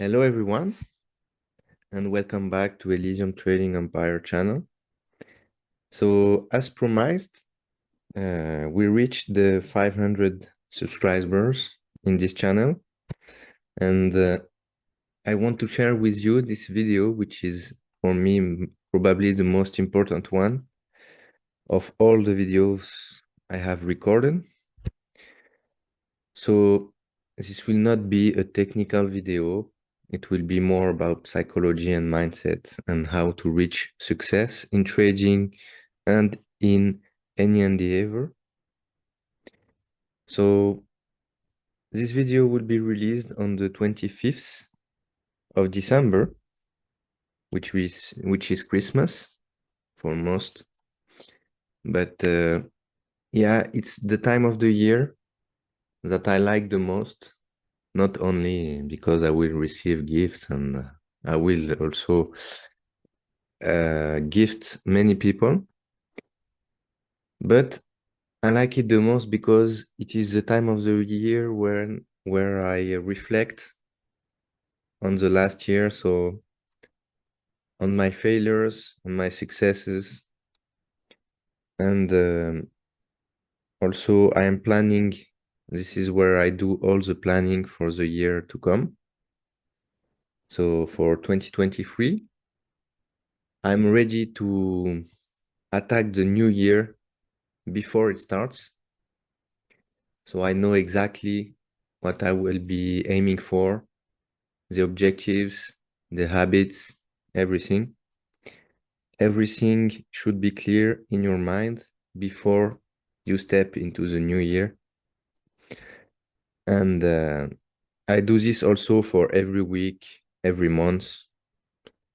Hello everyone, and welcome back to Elysium Trading Empire channel. So as promised, we reached the 500 subscribers in this channel, and I want to share with you this video, which is for me probably the most important one of all the videos I have recorded. So this will not be a technical video. It will be more about psychology and mindset and how to reach success in trading and in any endeavor. So this video will be released on the 25th of December, which is Christmas for most. But yeah, it's the time of the year that I like the most, not only because I will receive gifts and I will also gift many people, but I like it the most because it is the time of the year where I reflect on the last year, so on my failures, on my successes, and also I am planning. This is where I do all the planning for the year to come. So for 2023, I'm ready to attack the new year before it starts. So I know exactly what I will be aiming for, the objectives, the habits, everything. Everything should be clear in your mind before you step into the new year. And I do this also for every week, every month.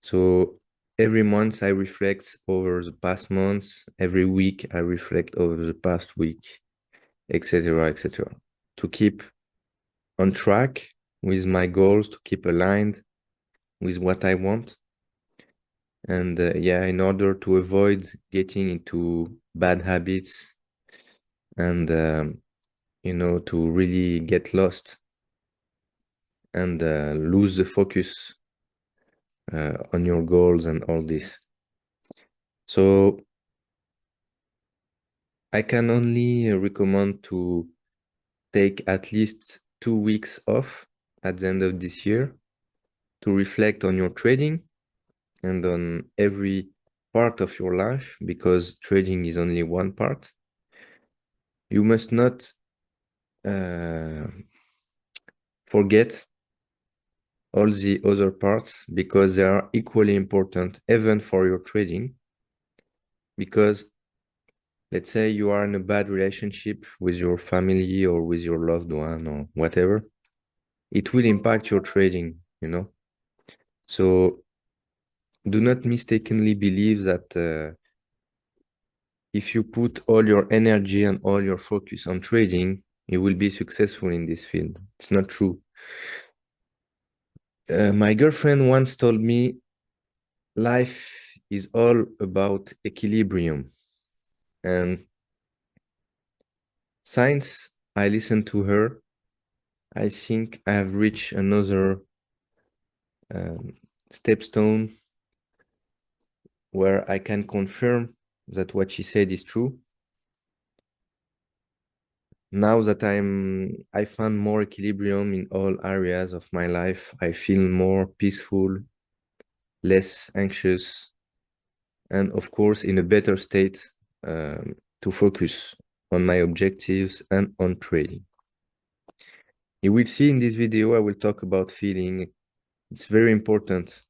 So every month I reflect over the past months, every week I reflect over the past week, etc., etc., to keep on track with my goals, to keep aligned with what I want. And yeah, in order to avoid getting into bad habits and, to really get lost and lose the focus on your goals and all this. So I can only recommend to take at least 2 weeks off at the end of this year to reflect on your trading and on every part of your life, because trading is only one part. You must not forget all the other parts, because they are equally important even for your trading. Because let's say you are in a bad relationship with your family or with your loved one or whatever, it will impact your trading, So do not mistakenly believe that if you put all your energy and all your focus on trading, you will be successful in this field. It's not true. My girlfriend once told me life is all about equilibrium. And since I listened to her, I think I have reached another stepstone where I can confirm that what she said is true. Now that I found more equilibrium in all areas of my life, I feel more peaceful, less anxious, and of course in a better state to focus on my objectives and on trading. You will see in this video, I will talk about feeling. It's very important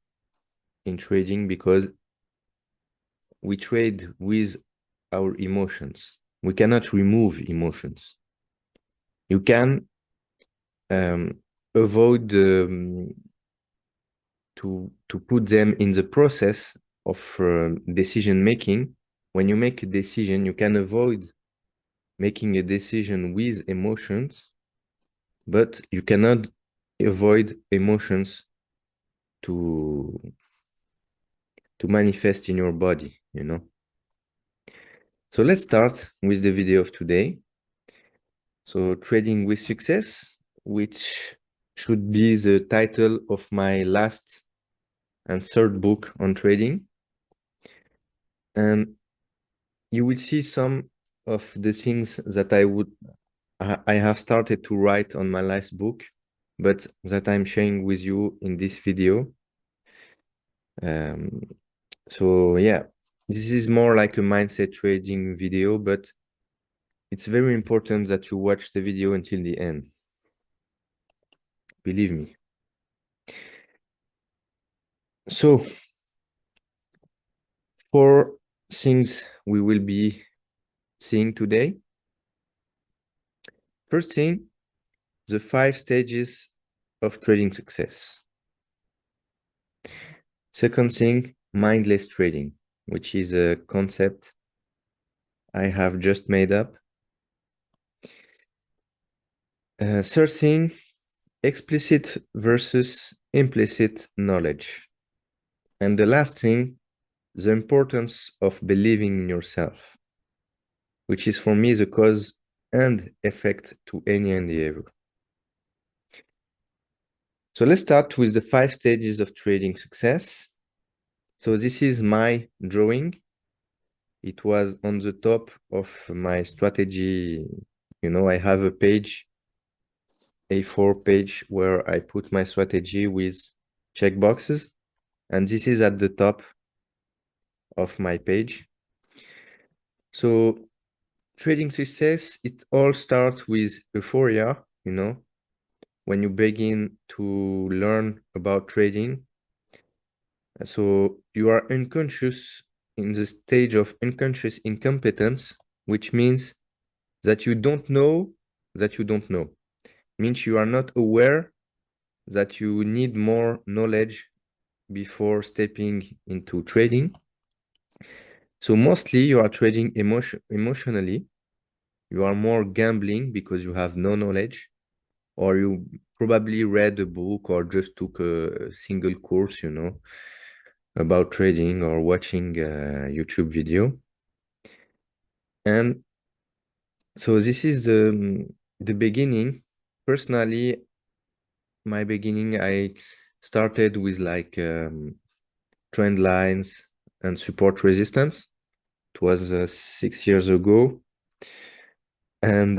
in trading because we trade with our emotions. We cannot remove emotions. You can avoid to put them in the process of decision making. When you make a decision, you can avoid making a decision with emotions, but you cannot avoid emotions to manifest in your body, So let's start with the video of today. So trading with success, which should be the title of my last and third book on trading. And you will see some of the things that I have started to write on my last book, but that I'm sharing with you in this video. So yeah, this is more like a mindset trading video, but it's very important that you watch the video until the end. Believe me. So, 4 things we will be seeing today. First thing, the 5 stages of trading success. Second thing, mindless trading, which is a concept I have just made up. Third thing, explicit versus implicit knowledge. And the last thing, the importance of believing in yourself, which is for me the cause and effect to any endeavor. So let's start with the 5 stages of trading success. So this is my drawing. It was on the top of my strategy. You know, I have a page, A4 page, where I put my strategy with checkboxes. And this is at the top of my page. So trading success, it all starts with euphoria, you know, when you begin to learn about trading. So you are unconscious in the stage of unconscious incompetence, which means that you don't know that you don't know. Means you are not aware that you need more knowledge before stepping into trading. So mostly you are trading emotionally. You are more gambling because you have no knowledge, or you probably read a book or just took a single course, you know, about trading or watching a YouTube video. And so this is the beginning. Personally, my beginning, I started with like trend lines and support resistance. It was 6 years ago. And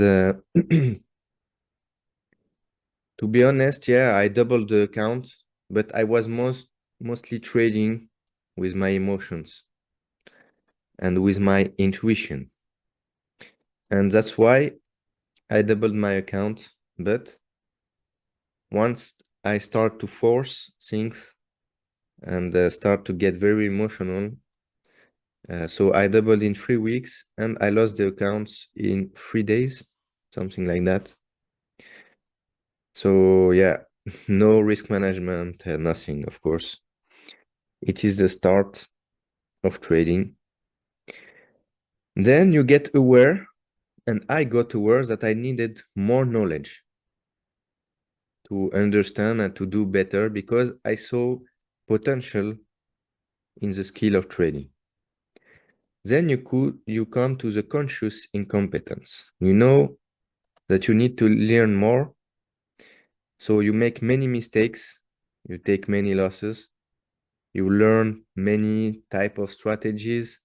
to be honest, yeah, I doubled the account, but I was mostly trading with my emotions and with my intuition. And that's why I doubled my account. But once I start to force things and start to get very emotional, so I doubled in 3 weeks and I lost the accounts in 3 days, something like that. So yeah, no risk management, nothing, of course. It is the start of trading. Then you get aware, and I got aware that I needed more knowledge to understand and to do better because I saw potential in the skill of trading. Then you come to the conscious incompetence. You know that you need to learn more, so you make many mistakes, you take many losses, you learn many type of strategies,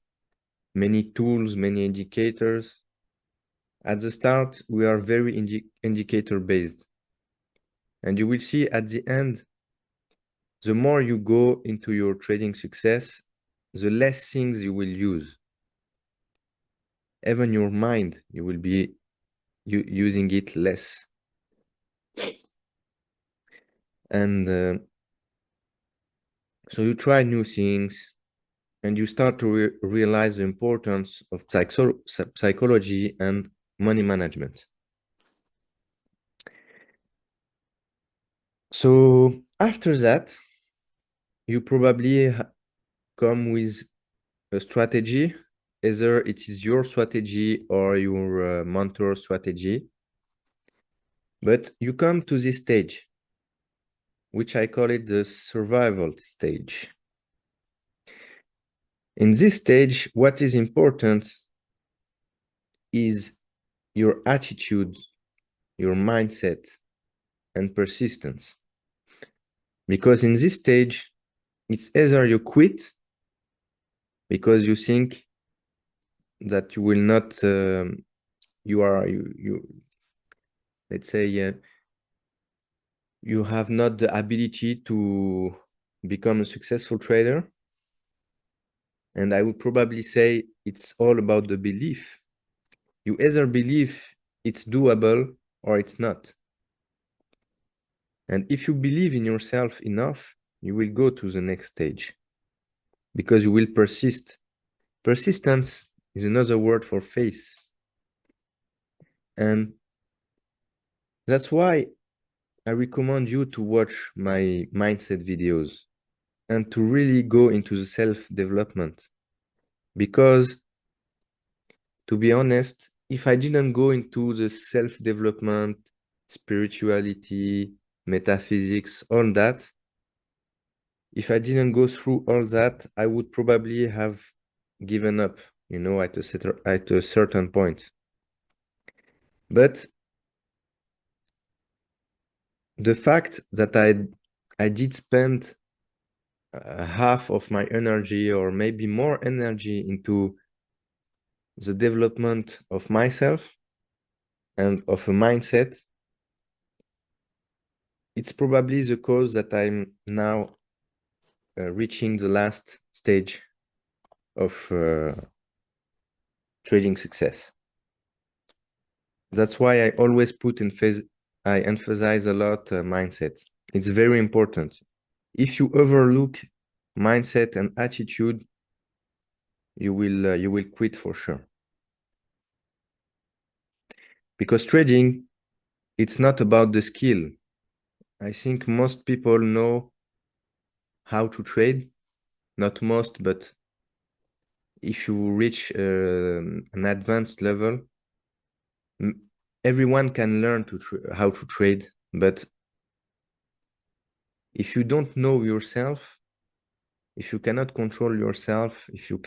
many tools, many indicators. At the start, we are very indicator based. And you will see at the end, the more you go into your trading success, the less things you will use. Even your mind, you will be using it less. And so you try new things and you start to realize the importance of psychology and money management. So after that, you probably come with a strategy. Either it is your strategy or your mentor strategy. But you come to this stage, which I call it the survival stage. In this stage, what is important is your attitude, your mindset, and persistence. Because in this stage, it's either you quit because you think that you will not, let's say, you have not the ability to become a successful trader. And I would probably say it's all about the belief. You either believe it's doable or it's not. And if you believe in yourself enough, you will go to the next stage because you will persist. Persistence is another word for faith. And that's why I recommend you to watch my mindset videos and to really go into the self-development. Because to be honest, if I didn't go into the self-development, spirituality, metaphysics, all that, if I didn't go through all that, I would probably have given up, at a certain point. But the fact that I did spend half of my energy or maybe more energy into the development of myself and of a mindset, it's probably the cause that I'm now reaching the last stage of trading success. That's why I always I emphasize a lot mindset. It's very important. If you overlook mindset and attitude, you will quit for sure. Because trading, it's not about the skill. I think most people know how to trade. Not most, but if you reach an advanced level, everyone can learn how to trade. But if you don't know yourself, if you cannot control yourself, if you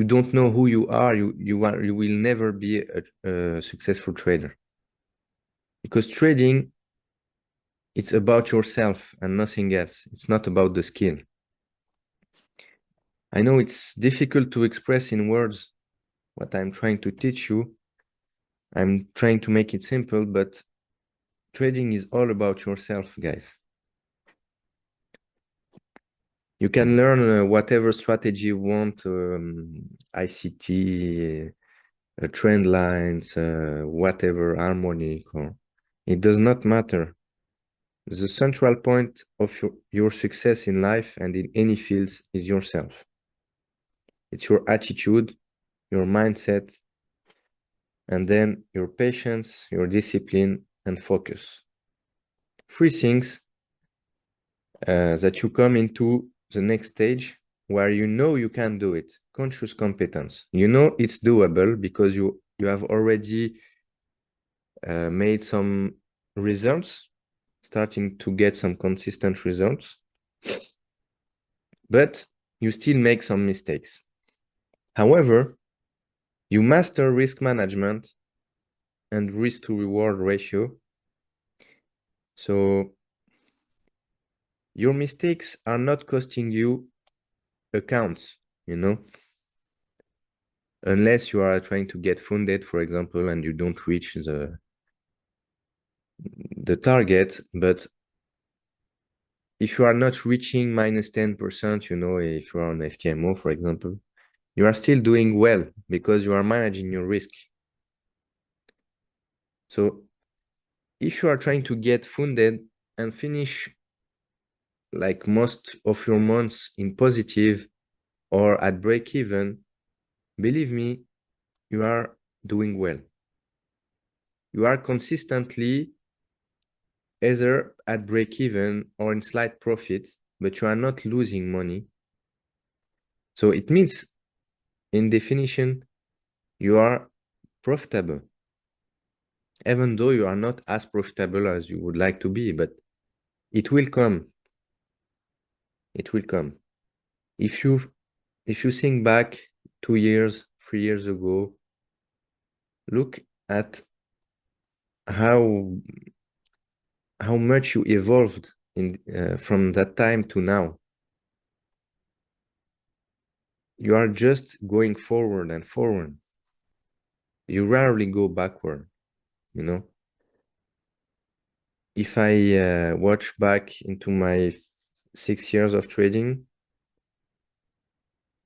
don't know who you are, you will never be a successful trader. Because trading, it's about yourself and nothing else. It's not about the skill. I know it's difficult to express in words what I'm trying to teach you. I'm trying to make it simple, but trading is all about yourself, guys. You can learn whatever strategy you want, ICT, trend lines, whatever, harmonic, or it does not matter. The central point of your success in life and in any fields is yourself. It's your attitude, your mindset, and then your patience, your discipline, and focus. Three things that you come into the next stage where you know you can do it. Conscious competence. You know it's doable because you have already made some results, starting to get some consistent results, but you still make some mistakes. However, you master risk management and risk to reward ratio. So your mistakes are not costing you accounts, unless you are trying to get funded, for example, and you don't reach the target. But if you are not reaching minus 10%, if you are on FTMO, for example, you are still doing well because you are managing your risk. So if you are trying to get funded and finish like most of your months in positive or at break even, believe me, you are doing well. You are consistently either at break even or in slight profit, but you are not losing money. So it means, in definition, you are profitable, even though you are not as profitable as you would like to be, but it will come. It will come. If you think back 2 years, 3 years ago, look at how much you evolved in from that time to now. You are just going forward and forward. You rarely go backward, you know. If I watch back into my 6 years of trading,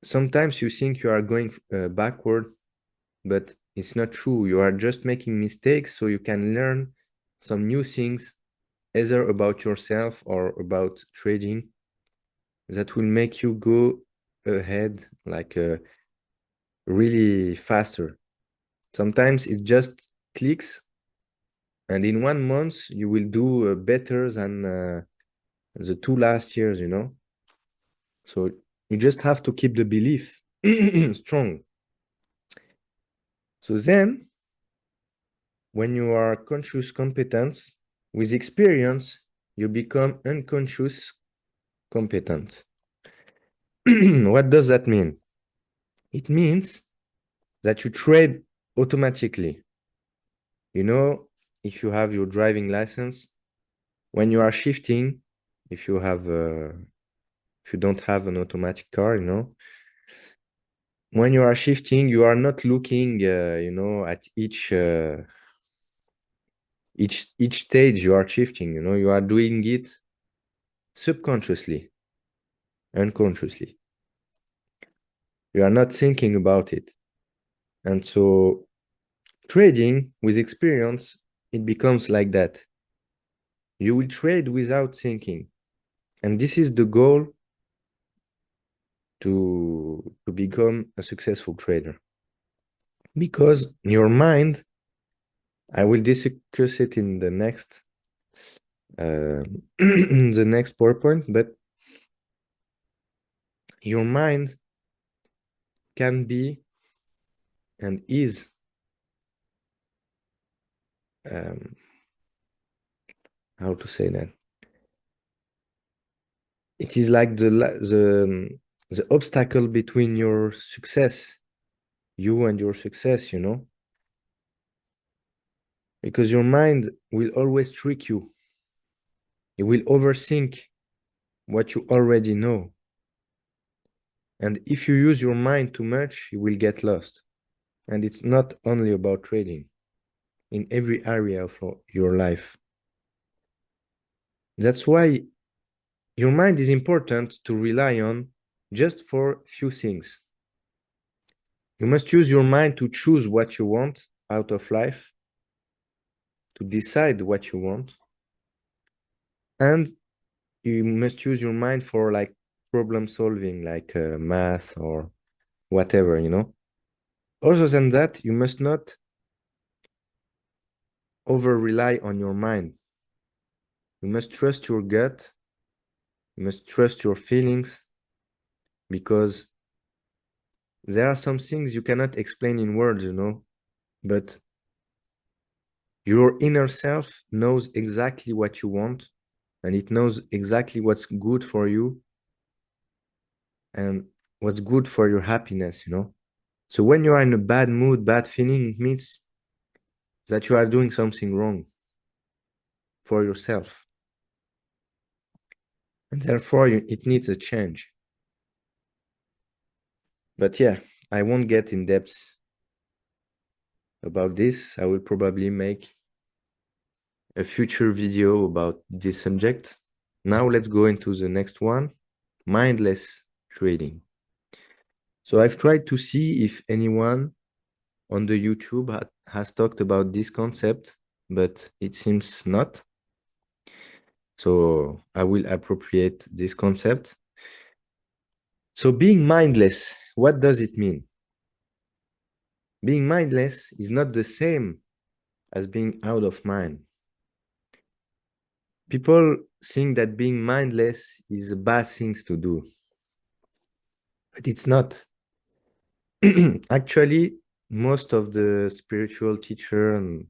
sometimes you think you are going backward, but it's not true. You are just making mistakes so you can learn some new things, either about yourself or about trading, that will make you go ahead like really faster. Sometimes it just clicks, and in 1 month you will do better than the 2 last years, you know. So you just have to keep the belief strong. So then, when you are conscious competence, with experience, you become unconscious competent. What does that mean? It means that you trade automatically. You know, if you have your driving license, when you are shifting, if you have if you don't have an automatic car, you know, when you are shifting, you are not looking, you know, at each stage you are shifting. You know, you are doing it subconsciously, unconsciously. You are not thinking about it, and so trading with experience, it becomes like that. You will trade without thinking, and this is the goal to become a successful trader. Because your mind, I will discuss it in the next the next PowerPoint, but your mind can be and is how to say that, it is like the obstacle between your success, you and your success, you know, because your mind will always trick you. It will overthink what you already know, and if you use your mind too much, you will get lost. And it's not only about trading, in every area of your life. That's why your mind is important to rely on just for few things. You must use your mind to choose what you want out of life, to decide what you want, and you must use your mind for like problem solving, like math or whatever, you know. Other than that, you must not over rely on your mind. You must trust your gut. You must trust your feelings, because there are some things you cannot explain in words, you know, but your inner self knows exactly what you want, and it knows exactly what's good for you and what's good for your happiness, you know. So when you are in a bad mood, bad feeling, it means that you are doing something wrong for yourself. And therefore, it needs a change. But yeah, I won't get in depth about this. I will probably make a future video about this subject. Now let's go into the next one, mindless trading. So I've tried to see if anyone on the YouTube has talked about this concept, but it seems not. So I will appropriate this concept. So being mindless, what does it mean? Being mindless is not the same as being out of mind. People think that being mindless is a bad thing to do, but it's not. Actually, most of the spiritual teacher and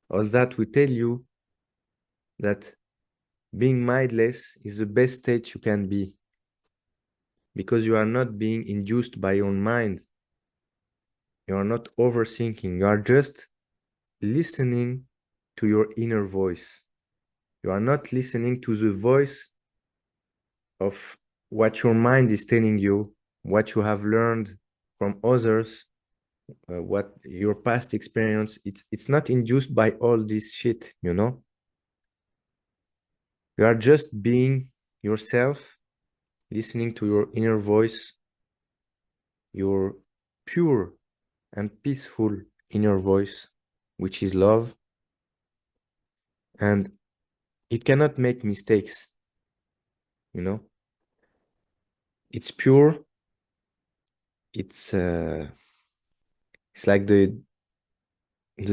all that will tell you that being mindless is the best state you can be, because you are not being induced by your mind. You are not overthinking. You are just listening to your inner voice. You are not listening to the voice of what your mind is telling you, what you have learned from others, what your past experience. It's not induced by all this shit, you know? You are just being yourself, listening to your inner voice, your pure and peaceful inner voice, which is love. And it cannot make mistakes, you know? It's pure. It's like the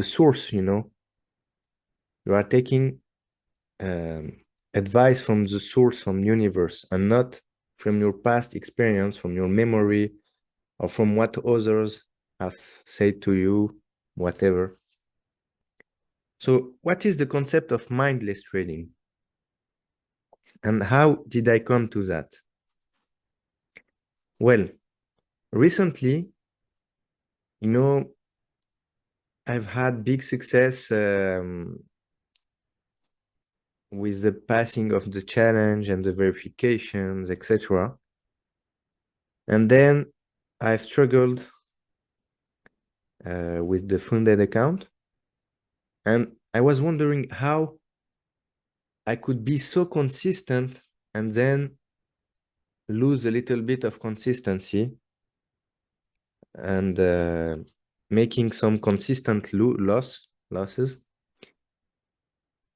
source, you know? You are taking um, advice from the source, from universe, and not from your past experience, from your memory, or from what others have said to you, whatever. So what is the concept of mindless trading? And how did I come to that? Well, recently, you know, I've had big success with the passing of the challenge and the verifications, etc. And then I've struggled with the funded account. And I was wondering how I could be so consistent and then lose a little bit of consistency and making some consistent losses.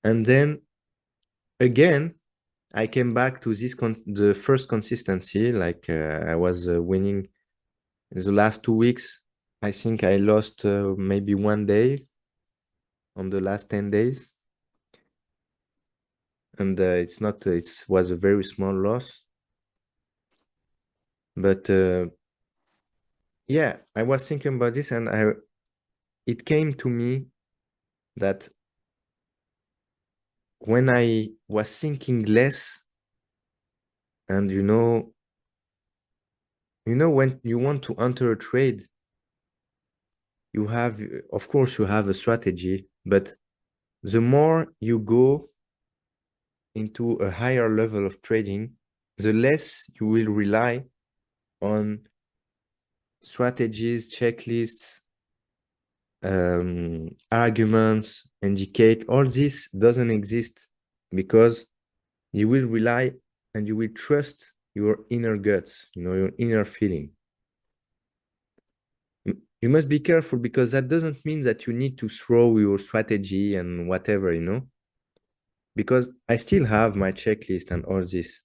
And then again, I came back to this the first consistency, like I was winning in the last 2 weeks. I think I lost maybe one day on the last 10 days. And it's not, it was a very small loss. But yeah, I was thinking about this and it came to me that when I was thinking less and when you want to enter a trade, you have, of course, you have a strategy, but the more you go into a higher level of trading, the less you will rely on strategies, checklists, arguments, indicate. All this doesn't exist because you will rely and you will trust your inner guts, your inner feeling. You must be careful because that doesn't mean that you need to throw your strategy and whatever, because I still have my checklist and all this,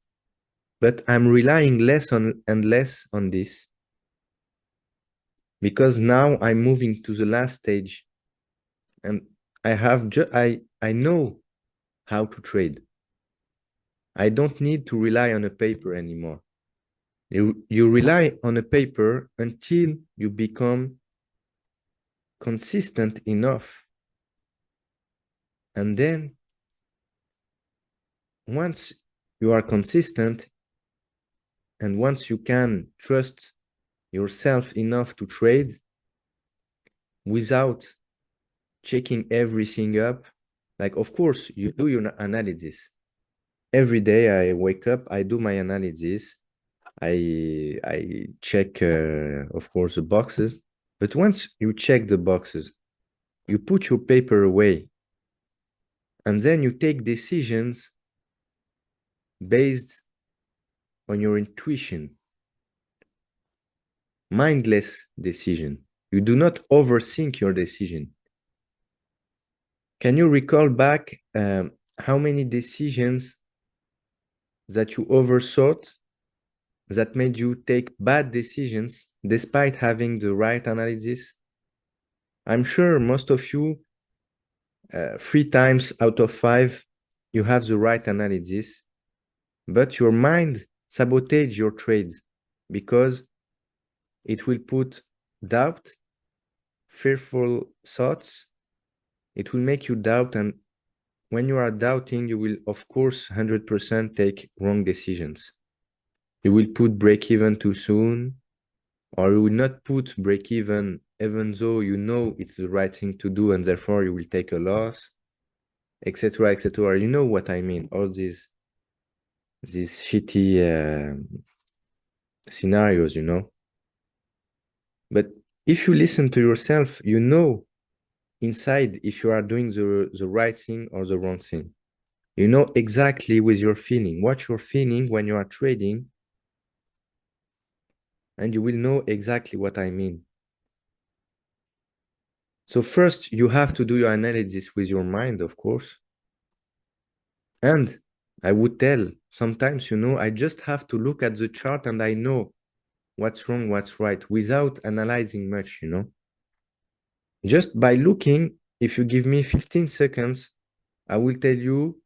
but I'm relying less on and less on this because now I'm moving to the last stage and I know how to trade. I don't need to rely on a paper anymore. You rely on a paper until you become consistent enough. And then once you are consistent and once you can trust yourself enough to trade without checking everything up, like, of course, you do your analysis. Every day I wake up, I do my analysis. I check, of course, the boxes. But once you check the boxes, you put your paper away, and then you take decisions based on your intuition, mindless decision. You do not overthink your decision. Can you recall back how many decisions that you overthought that made you take bad decisions despite having the right analysis? I'm sure most of you, 3 times out of 5, you have the right analysis, but your mind sabotage your trades because it will put doubt, fearful thoughts. It will make you doubt, and when you are doubting, you will, of course, 100% take wrong decisions. You will put break even too soon, or you will not put break even though you know it's the right thing to do, and therefore you will take a loss. etc., etc. You know what I mean? All these shitty scenarios, you know. But if you listen to yourself, you know inside if you are doing the right thing or the wrong thing. You know exactly with your feeling what you're feeling when you are trading, and you will know exactly what I mean. So first, you have to do your analysis with your mind, of course. And I would tell sometimes, you know, I just have to look at the chart and I know what's wrong, what's right, without analyzing much, you know. Just by looking, if you give me 15 seconds, I will tell you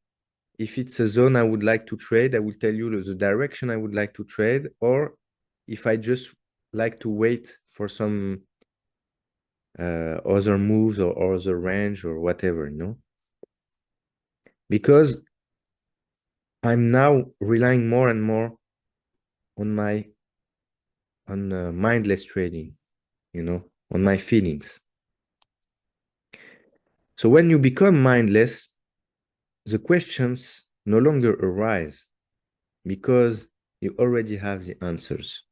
if it's a zone I would like to trade. I will tell you the direction I would like to trade, or if I just like to wait for some other moves or other range or whatever, you know. Because I'm now relying more and more on my mindless trading, you know, on my feelings. So when you become mindless, the questions no longer arise because you already have the answers.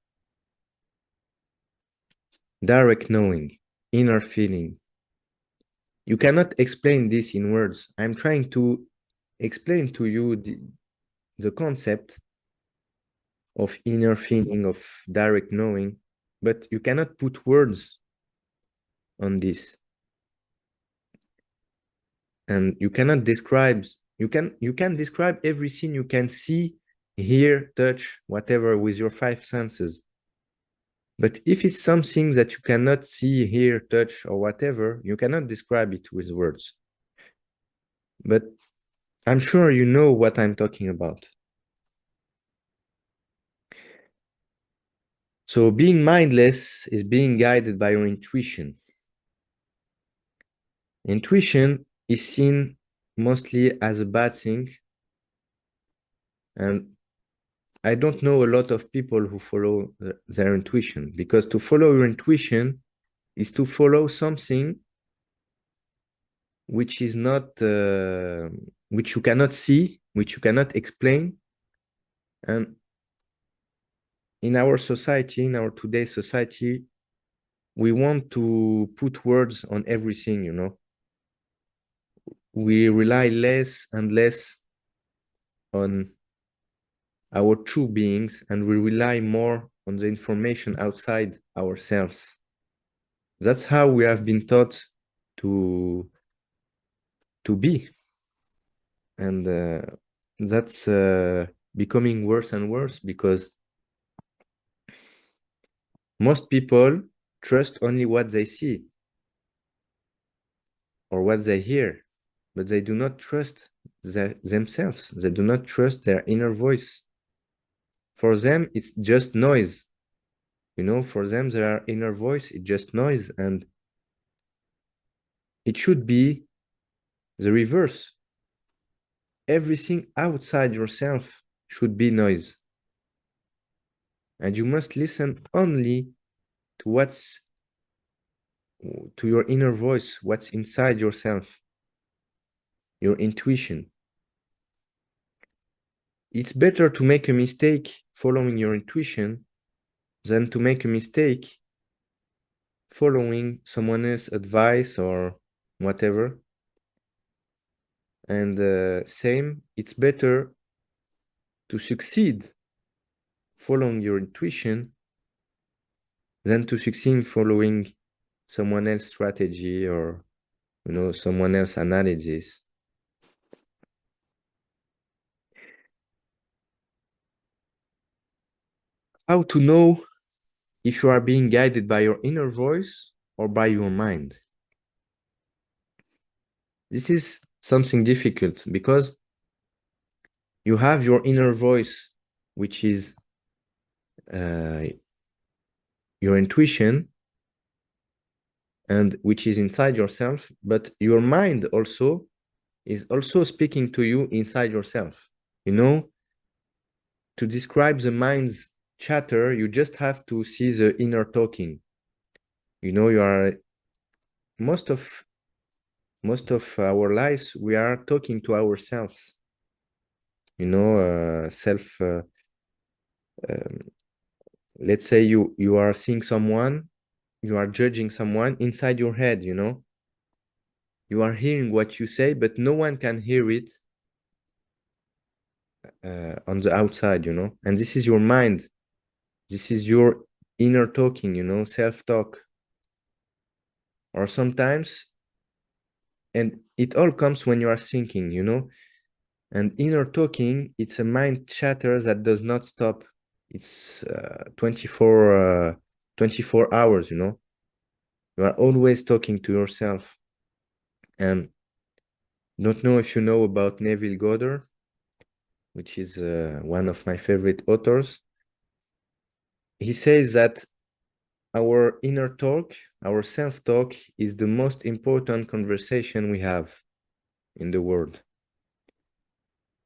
Direct knowing, inner feeling. You cannot explain this in words. I'm trying to explain to you the concept of inner feeling, of direct knowing, but you cannot put words on this. And you cannot describe, you can describe everything you can see, hear, touch, whatever with your five senses. But if it's something that you cannot see, hear, touch, or whatever, you cannot describe it with words. But I'm sure you know what I'm talking about. So being mindless is being guided by your intuition. Intuition is seen mostly as a bad thing. And I don't know a lot of people who follow their intuition, because to follow your intuition is to follow something which is not, which you cannot see, which you cannot explain. And in our society, in our today's society, we want to put words on everything, you know. We rely less and less on our true beings, and we rely more on the information outside ourselves. That's how we have been taught to be, and that's becoming worse and worse, because most people trust only what they see or what they hear, but they do not trust themselves. They do not trust their inner voice. For them, it's just noise. You know, for them, their inner voice is just noise, and it should be the reverse. Everything outside yourself should be noise. And you must listen only to your inner voice, what's inside yourself, your intuition. It's better to make a mistake following your intuition than to make a mistake following someone else's advice or whatever. And same, it's better to succeed following your intuition than to succeed following someone else's strategy or, you know, someone else's analysis. How to know if you are being guided by your inner voice or by your mind? This is something difficult, because you have your inner voice, which is your intuition, and which is inside yourself, but your mind also is also speaking to you inside yourself. You know, to describe the mind's chatter, you just have to see the inner talking. You know, you are most of most of our lives, we are talking to ourselves, self, um, let's say you are seeing someone, you are judging someone inside your head, you are hearing what you say, but no one can hear it on the outside, and this is your mind. This is your inner talking, self-talk. Or sometimes, and it all comes when you are thinking, and inner talking, it's a mind chatter that does not stop. It's 24 hours, you are always talking to yourself. And don't know if you know about Neville Goddard, which is one of my favorite authors. He says that our inner talk, our self-talk, is the most important conversation we have in the world.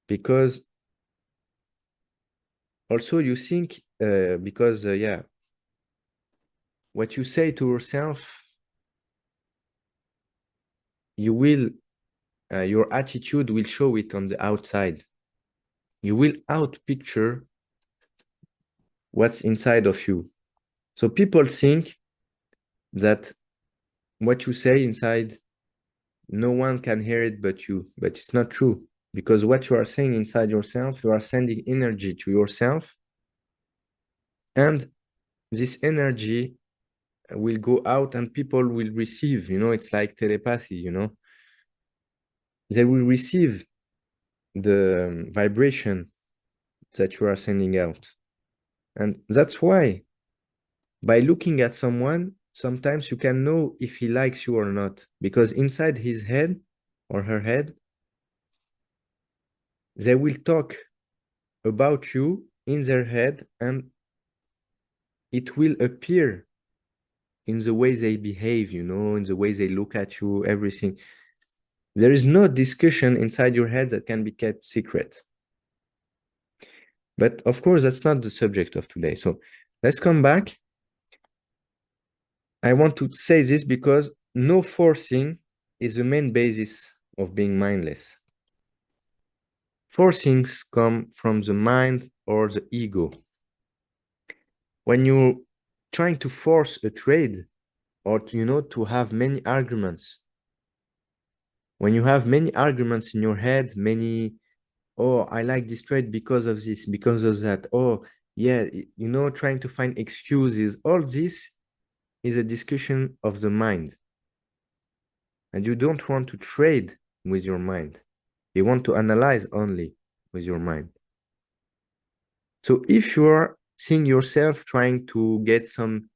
Because also you think, because, what you say to yourself, you will, your attitude will show it on the outside. You will outpicture what's inside of you. So people think that what you say inside, no one can hear it but you, but it's not true. Because what you are saying inside yourself, you are sending energy to yourself, and this energy will go out and people will receive, it's like telepathy, they will receive the vibration that you are sending out. And that's why by looking at someone, sometimes you can know if he likes you or not, because inside his head or her head, they will talk about you in their head, and it will appear in the way they behave, in the way they look at you, everything. There is no discussion inside your head that can be kept secret. But of course, that's not the subject of today. So let's come back. I want to say this because no forcing is the main basis of being mindless. Forcings come from the mind or the ego. When you're trying to force a trade, or to have many arguments, when you have many arguments in your head, oh, I like this trade because of this, because of that, oh yeah, trying to find excuses, all this is a discussion of the mind. And you don't want to trade with your mind. You want to analyze only with your mind. So if you're seeing yourself trying to get some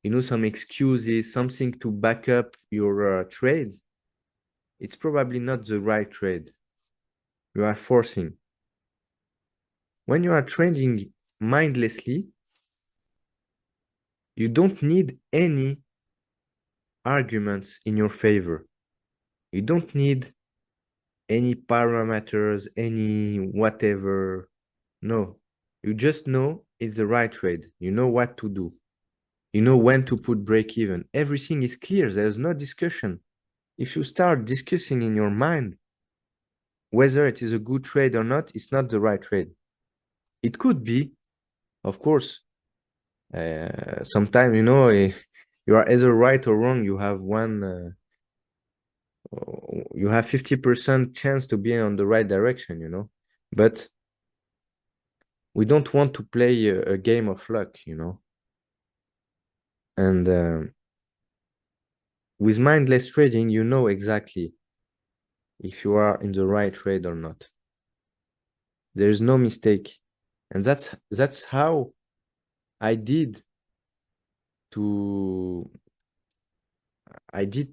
excuses, something to back up your trade, it's probably not the right trade. You are forcing. When you are trading mindlessly, you don't need any arguments in your favor. You don't need any parameters, any whatever. No, you just know it's the right trade. You know what to do. You know when to put break even. Everything is clear. There's no discussion. If you start discussing in your mind whether it is a good trade or not, it's not the right trade. It could be, of course. Sometimes, you are either right or wrong. You have 50% chance to be on the right direction, but we don't want to play a game of luck, and with mindless trading, you know exactly if you are in the right trade or not. There is no mistake. And that's how I did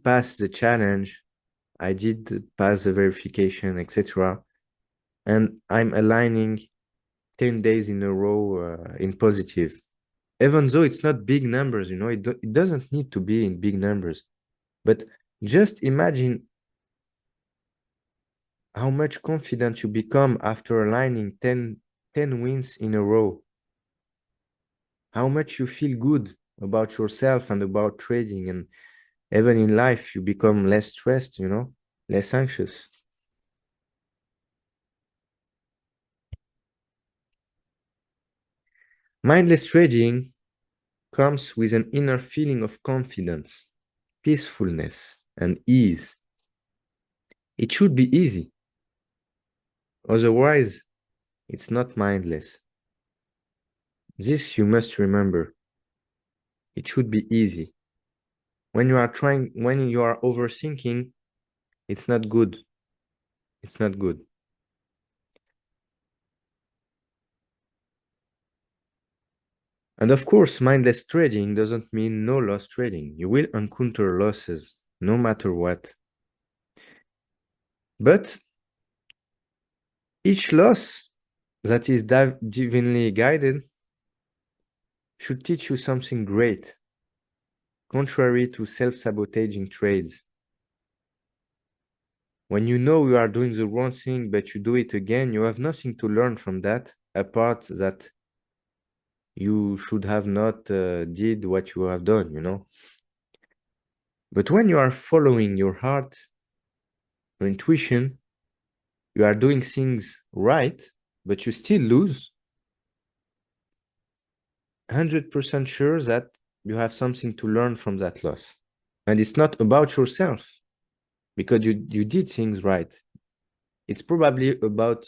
pass the challenge. I did pass the verification, etc. And I'm aligning 10 days in a row in positive. Even though it's not big numbers, it doesn't need to be in big numbers. But just imagine how much confident you become after aligning 10 wins in a row. How much you feel good about yourself and about trading. And Even in life, you become less stressed, less anxious. Mindless trading comes with an inner feeling of confidence, peacefulness, and ease. It should be easy. Otherwise, it's not mindless. This you must remember. It should be easy. When you are overthinking, it's not good. It's not good. And of course, mindless trading doesn't mean no loss trading. You will encounter losses no matter what. But each loss that is divinely guided should teach you something great, contrary to self-sabotaging trades. When you know you are doing the wrong thing, but you do it again, you have nothing to learn from that, apart that you should have not did what you have done. But when you are following your heart, your intuition, you are doing things right, but you still lose, 100% sure that you have something to learn from that loss. And it's not about yourself, because you did things right. It's probably about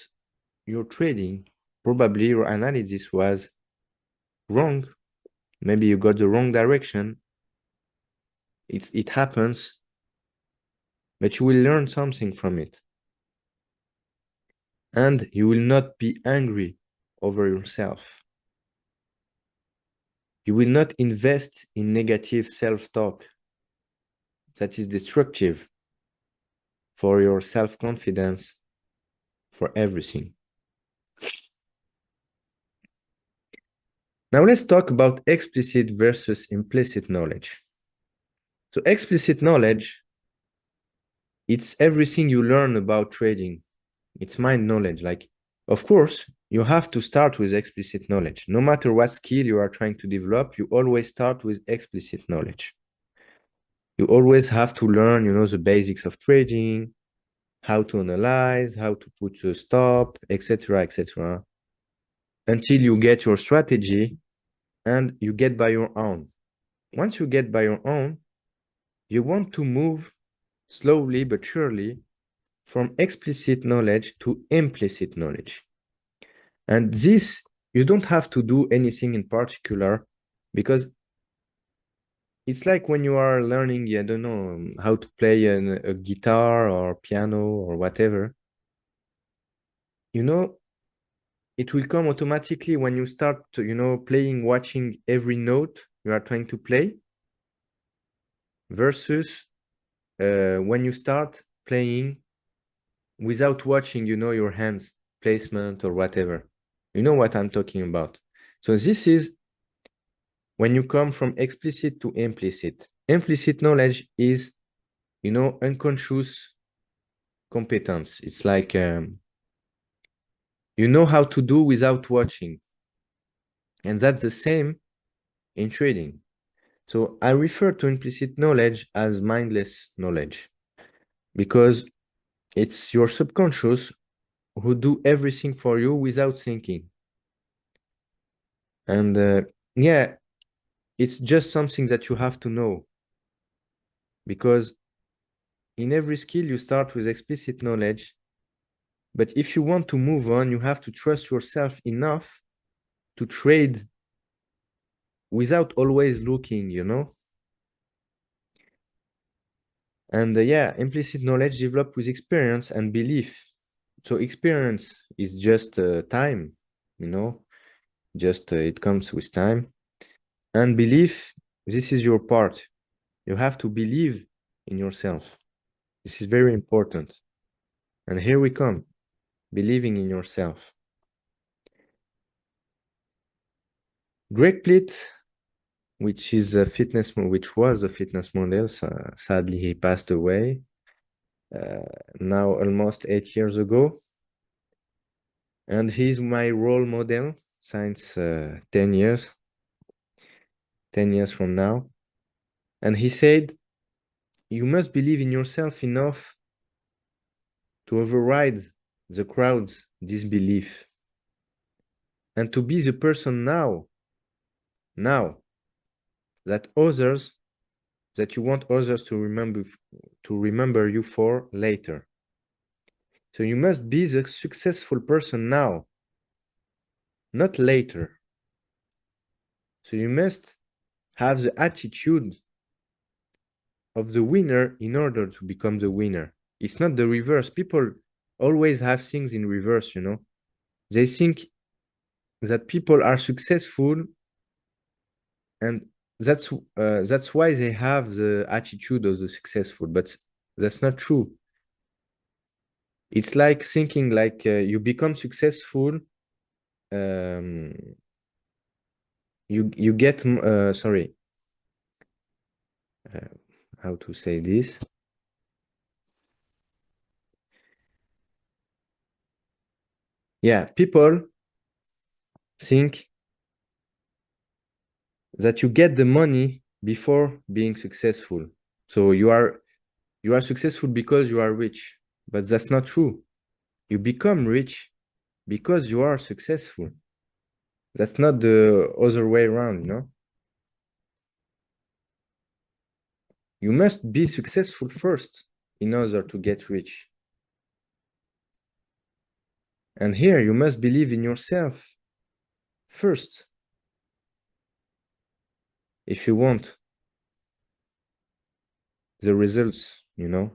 your trading. Probably your analysis was wrong. Maybe you got the wrong direction. It happens, but you will learn something from it. And you will not be angry over yourself. You will not invest in negative self-talk that is destructive for your self-confidence, for everything. Now let's talk about explicit versus implicit knowledge. So explicit knowledge, it's everything you learn about trading. It's mind knowledge. Like, of course, you have to start with explicit knowledge. No matter what skill you are trying to develop, you always start with explicit knowledge. You always have to learn, the basics of trading, how to analyze, how to put a stop, etc., etc., until you get your strategy and you get by your own. Once you get by your own, you want to move slowly but surely from explicit knowledge to implicit knowledge. And this, you don't have to do anything in particular, because it's like when you are learning, I don't know, how to play a guitar or piano or whatever. It will come automatically when you start, playing, watching every note you are trying to play, versus when you start playing without watching, your hands placement or whatever. You know what I'm talking about. So this is when you come from explicit to implicit. Implicit knowledge is, unconscious competence. It's like you know how to do without watching. And that's the same in trading. So I refer to implicit knowledge as mindless knowledge, because it's your subconscious who do everything for you without thinking. And yeah, it's just something that you have to know, because in every skill you start with explicit knowledge. But if you want to move on, you have to trust yourself enough to trade without always looking. And yeah, implicit knowledge developed with experience and belief. So experience is just time, just it comes with time. And belief, this is your part. You have to believe in yourself. This is very important. And here we come, believing in yourself. Greg Plitt, which was a fitness model, sadly he passed away now almost 8 years ago. And he's my role model since 10 years from now. And he said, you must believe in yourself enough to override the crowd's disbelief and to be the person now that others that you want others to remember you for later. So you must be the successful person now, not later. So you must have the attitude of the winner in order to become the winner. It's not the reverse. People always have things in reverse, you know. They think that people are successful, and that's why they have the attitude of the successful, but that's not true. It's like thinking like you become successful, um, you get sorry, uh, how to say this? Yeah, people think that you get the money before being successful. So you are successful because you are rich, but that's not true. You become rich because you are successful. That's not the other way around, you know? You must be successful first in order to get rich. And here you must believe in yourself first if you want the results, you know,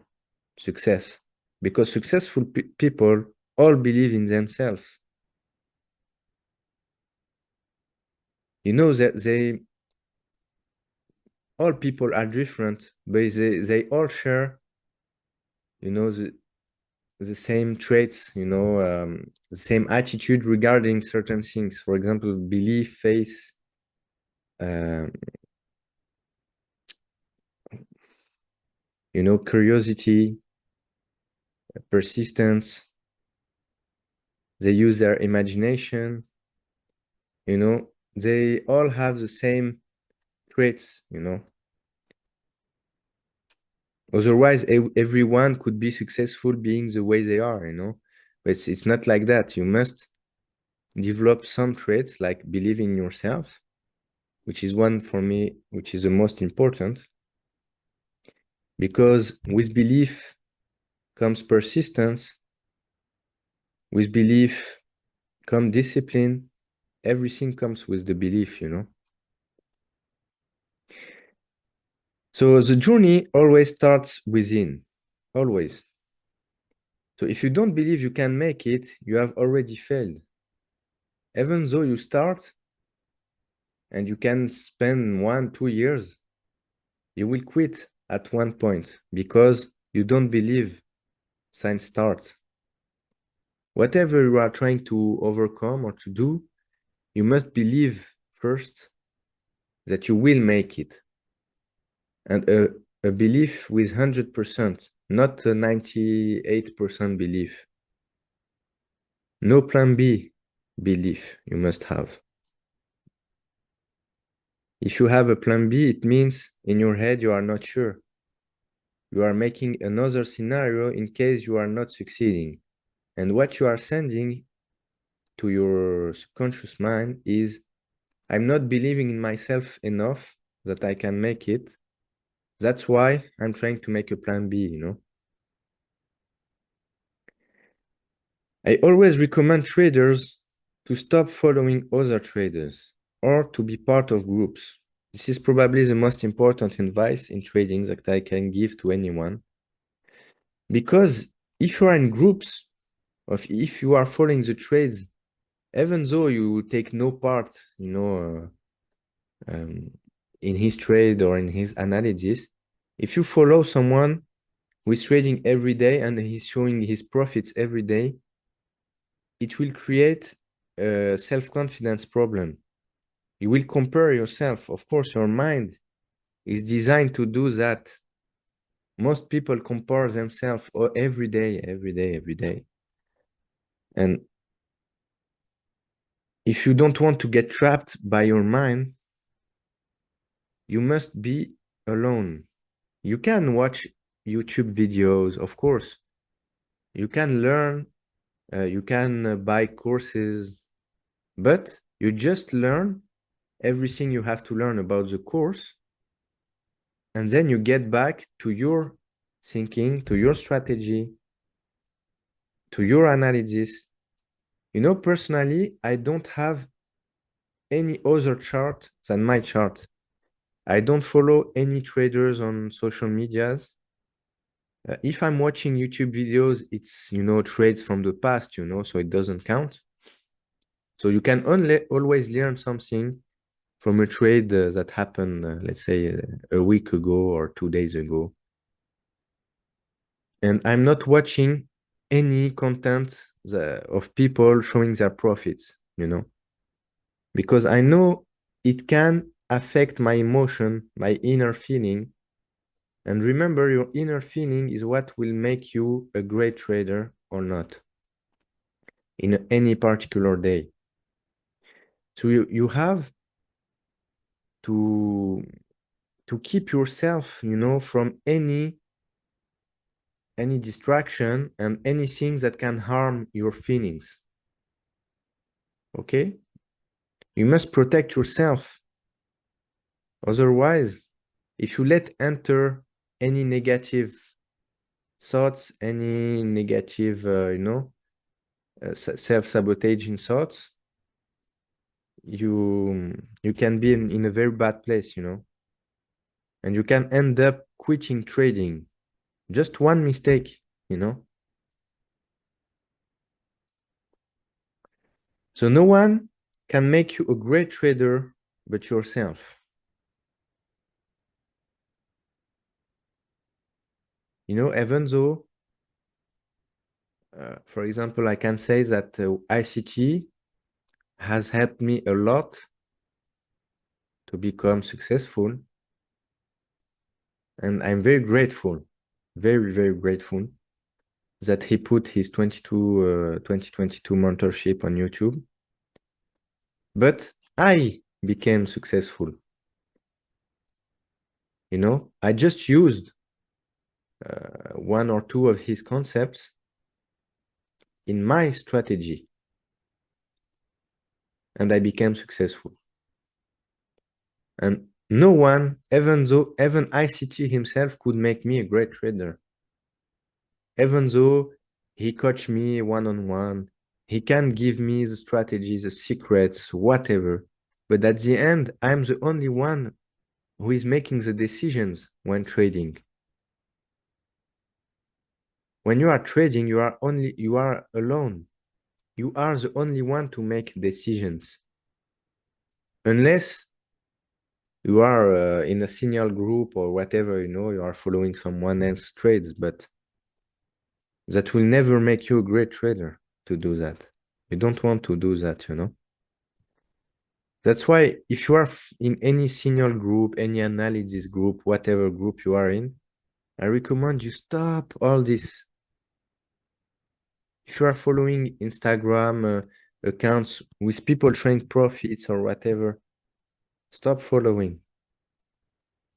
success. Because successful people all believe in themselves. You know that all people are different, but they all share, you know, the same traits, you know, the same attitude regarding certain things. For example, belief, faith, um, you know, curiosity, persistence. They use their imagination, you know, they all have the same traits, you know. Otherwise, everyone could be successful being the way they are, you know. But it's not like that. You must develop some traits like believing in yourself, which is one for me, which is the most important. Because with belief comes persistence, with belief comes discipline. Everything comes with the belief, you know. So the journey always starts within, always. So if you don't believe you can make it, you have already failed. Even though you start and you can spend 1, 2 years, you will quit at one point because you don't believe since start. Whatever you are trying to overcome or to do, you must believe first that you will make it. And a belief with 100%, not a 98% belief. No plan B belief you must have. If you have a plan B, it means in your head you are not sure. You are making another scenario in case you are not succeeding. And what you are sending to your subconscious mind is, I'm not believing in myself enough that I can make it. That's why I'm trying to make a plan B, you know. I always recommend traders to stop following other traders or to be part of groups. This is probably the most important advice in trading that I can give to anyone. Because if you are in groups, if you are following the trades, even though you take no part, you know, in his trade or in his analysis, if you follow someone who is trading every day and he's showing his profits every day, it will create a self-confidence problem. You will compare yourself. Of course, your mind is designed to do that. Most people compare themselves every day, every day, every day. And if you don't want to get trapped by your mind, you must be alone. You can watch YouTube videos, of course. You can learn, you can buy courses, but you just learn everything you have to learn about the course, and then you get back to your thinking, to your strategy, to your analysis. Personally, I don't have any other chart than my chart. I don't follow any traders on social medias. If I'm watching YouTube videos, it's, trades from the past, so it doesn't count. So you can only always learn something from a trade that happened, let's say, a week ago or 2 days ago. And I'm not watching any content of people showing their profits, because I know it can affect my emotion, my inner feeling. And remember, your inner feeling is what will make you a great trader or not in any particular day. So you have to keep yourself, from any distraction and anything that can harm your feelings. Okay? You must protect yourself. Otherwise, if you let enter any negative thoughts, any negative, self-sabotaging thoughts, you can be in a very bad place, and you can end up quitting trading. Just one mistake, So no one can make you a great trader but yourself. Even though, for example, I can say that ICT has helped me a lot to become successful. And I'm very grateful, very, very grateful that he put his 2022 mentorship on YouTube. But I became successful. I just used one or two of his concepts in my strategy, and I became successful. And no one, even ICT himself, could make me a great trader. Even though he coached me one-on-one, he can give me the strategies, the secrets, whatever. But at the end, I'm the only one who is making the decisions when trading. When you are trading, you are alone. You are the only one to make decisions. Unless you are in a signal group or whatever, you are following someone else's trades, but that will never make you a great trader to do that. You don't want to do that, That's why if you are in any signal group, any analysis group, whatever group you are in, I recommend you stop all this. If you are following Instagram accounts with people showing profits or whatever, stop following.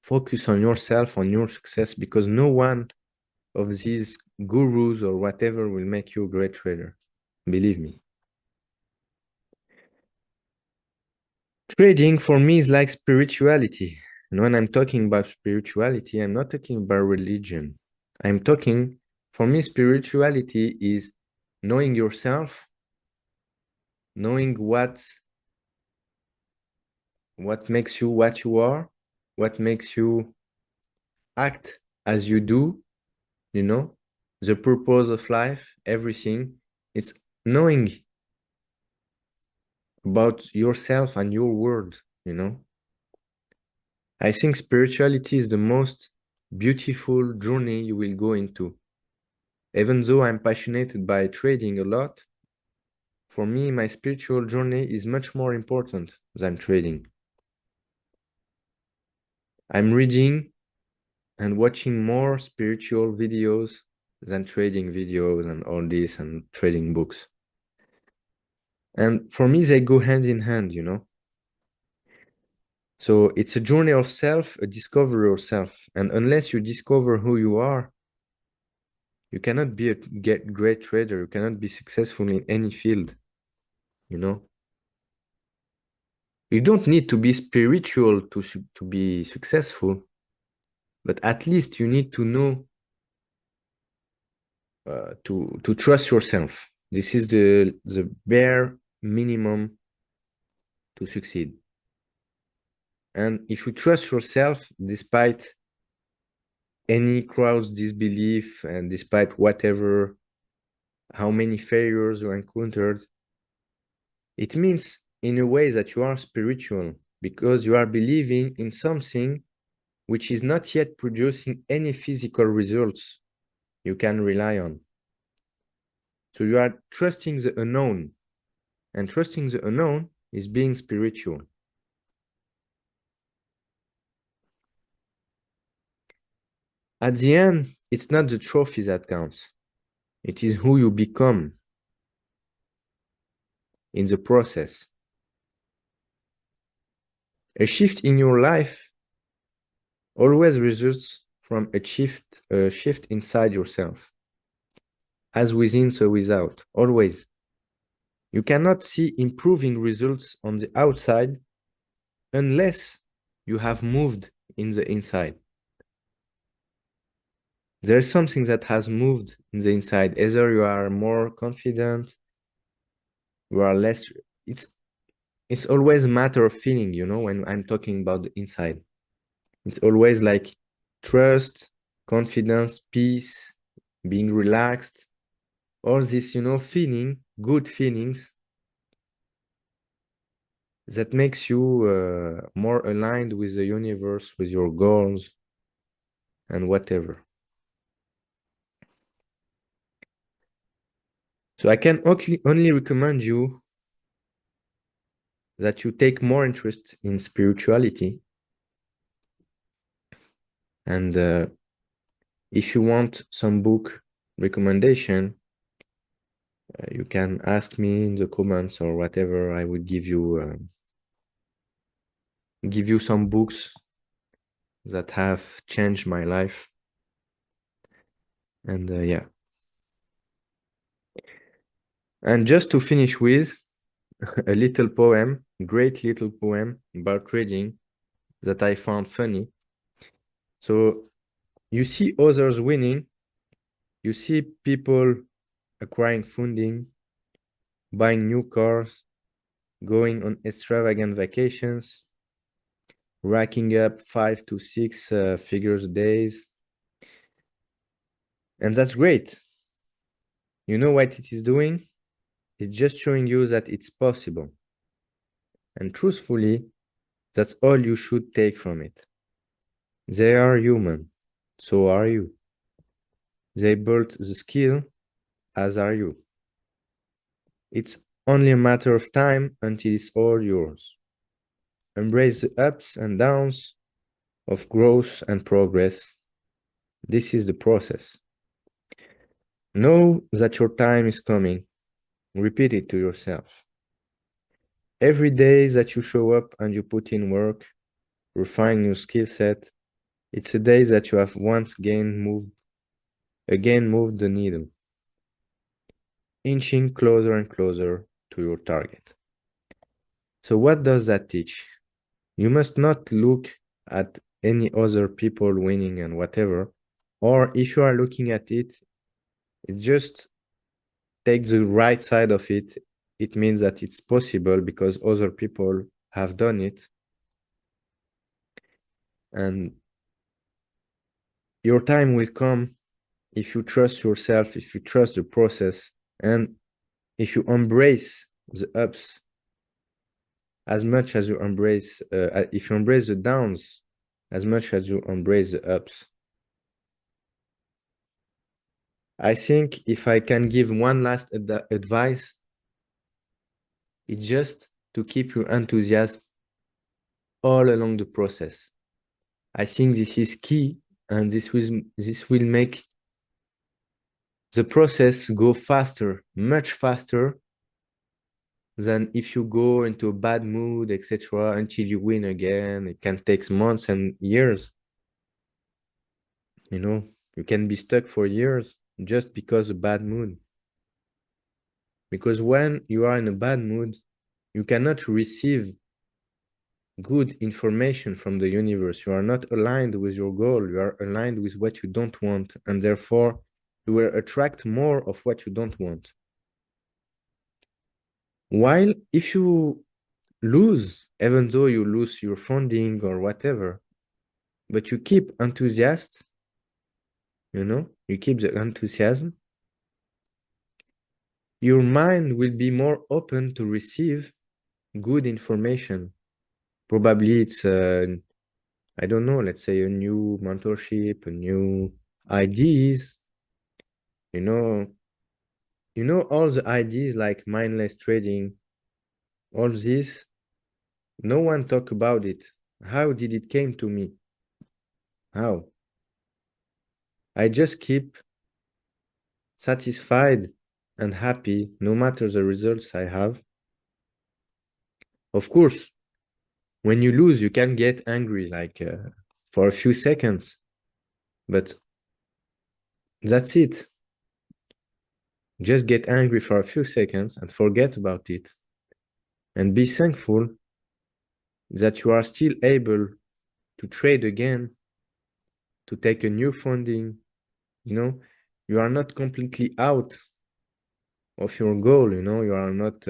Focus on yourself, on your success, because no one of these gurus or whatever will make you a great trader. Believe me. Trading for me is like spirituality. And when I'm talking about spirituality, I'm not talking about religion. For me, spirituality is knowing yourself, knowing what makes you what you are, what makes you act as you do, the purpose of life, everything. It's knowing about yourself and your world. I think spirituality is the most beautiful journey you will go into. Even though I'm passionate by trading a lot, for me, my spiritual journey is much more important than trading. I'm reading and watching more spiritual videos than trading videos and all this and trading books. And for me, they go hand in hand, So it's a journey of self, a discovery of self. And unless you discover who you are, you cannot be a great trader. You cannot be successful in any field, you know? You don't need to be spiritual to be successful, but at least you need to know to trust yourself. This is the bare minimum to succeed. And if you trust yourself, despite any crowd's disbelief and despite whatever, how many failures you encountered, it means in a way that you are spiritual because you are believing in something which is not yet producing any physical results you can rely on. So you are trusting the unknown, and trusting the unknown is being spiritual. At the end, it's not the trophy that counts. It is who you become in the process. A shift in your life always results from a shift inside yourself. As within, so without, always. You cannot see improving results on the outside unless you have moved in the inside. There is something that has moved in the inside. Either you are more confident, you are less. It's always a matter of feeling, when I'm talking about the inside. It's always like trust, confidence, peace, being relaxed, all this, feeling, good feelings that makes you more aligned with the universe, with your goals, and whatever. So I can only recommend you that you take more interest in spirituality. And if you want some book recommendation, you can ask me in the comments or whatever. I will give you some books that have changed my life. And yeah. And just to finish with a little poem, great little poem about trading that I found funny. So you see others winning, you see people acquiring funding, buying new cars, going on extravagant vacations, racking up 5 to 6 figures a days. And that's great. You know what it is doing? It's just showing you that it's possible. And truthfully, that's all you should take from it. They are human. So are you. They built the skill, as are you. It's only a matter of time until it's all yours. Embrace the ups and downs of growth and progress. This is the process. Know that your time is coming. Repeat it to yourself. Every day that you show up and you put in work, refine your skill set, it's a day that you have once again moved the needle, inching closer and closer to your target. So what does that teach? You must not look at any other people winning and whatever, or if you are looking at it, it just take the right side of it. It means that it's possible because other people have done it. And your time will come if you trust yourself, if you trust the process, and if you embrace the ups as much as you embrace, if you embrace the downs as much as you embrace the ups. I think if I can give one last advice, it's just to keep your enthusiasm all along the process. I think this is key, and this will make the process go faster, much faster than if you go into a bad mood, etc., until you win again. It can take months and years. You know, you can be stuck for years just because of bad mood. Because when you are in a bad mood, you cannot receive good information from the universe. You are not aligned with your goal. You are aligned with what you don't want. And therefore, you will attract more of what you don't want. While if you lose, even though you lose your funding or whatever, but you keep enthusiastic, you keep the enthusiasm, your mind will be more open to receive good information. Probably it's, I don't know, let's say a new mentorship, a new ideas, you know, all the ideas like mindless trading, all this, no one talk about it. How did it came to me? How? I just keep satisfied and happy no matter the results I have. Of course, when you lose, you can get angry like for a few seconds, but that's it. Just get angry for a few seconds and forget about it. And be thankful that you are still able to trade again, to take a new funding. You are not completely out of your goal. You are not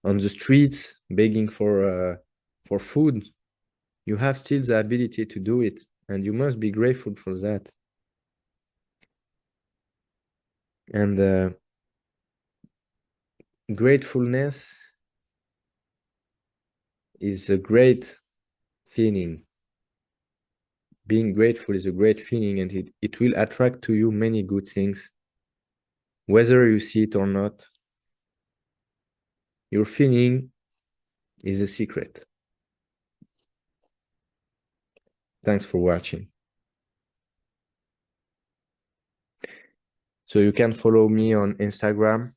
on the streets begging for food. You have still the ability to do it, and you must be grateful for that. And gratefulness is a great feeling. Being grateful is a great feeling, and it will attract to you many good things, whether you see it or not. Your feeling is a secret. Thanks for watching. So you can follow me on Instagram,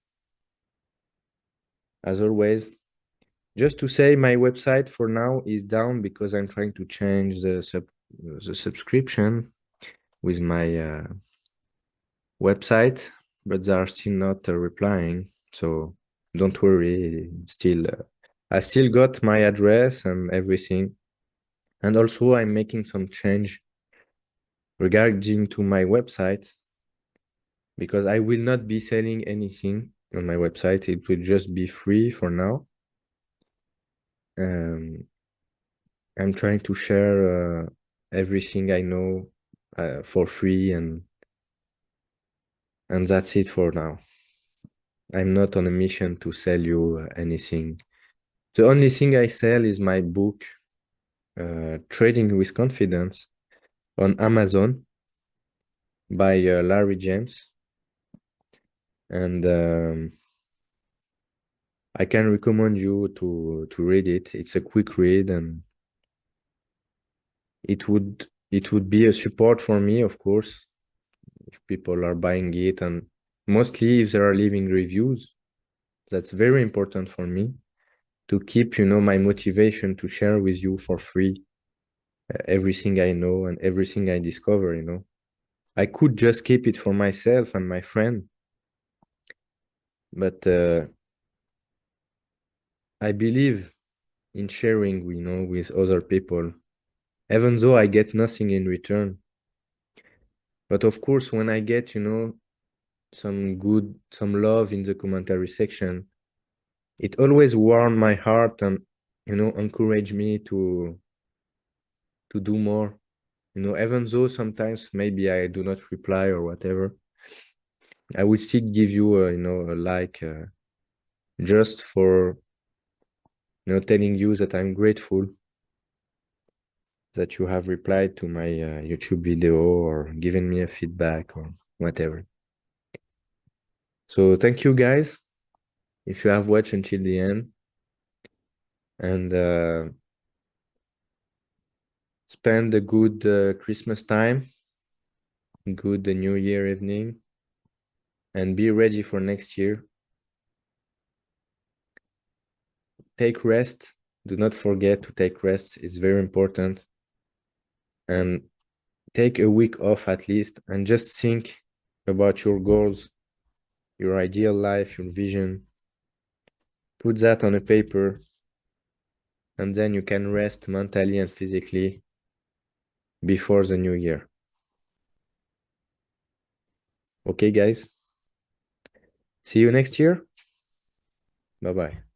as always. Just to say, my website for now is down because I'm trying to change the subscription with my website, but they are still not replying. So don't worry. I still got my address and everything. And also, I'm making some change regarding to my website because I will not be selling anything on my website. It will just be free for now. I'm trying to share everything I know for free, and that's it for now. I'm not on a mission to sell you anything. The only thing I sell is my book, Trading with Confidence, on Amazon by Larry James. And I can recommend you to read it. It's a quick read, and it would be a support for me, of course, if people are buying it, and mostly if there are leaving reviews. That's very important for me to keep, my motivation to share with you for free everything I know and everything I discover. I could just keep it for myself and my friend, but I believe in sharing, with other people, even though I get nothing in return. But of course, when I get, some love in the commentary section, it always warmed my heart and, encouraged me to do more. Even though sometimes maybe I do not reply or whatever, I will still give you a like, just for, telling you that I'm grateful that you have replied to my YouTube video or given me a feedback or whatever. So thank you guys if you have watched until the end, and spend a good Christmas time, good New Year evening, and be ready for next year. take rest. Do not forget to take rest. It's very important. And take a week off at least and just think about your goals, your ideal life, your vision. Put that on a paper, and then you can rest mentally and physically before the new year. Okay, guys? See you next year. Bye-bye.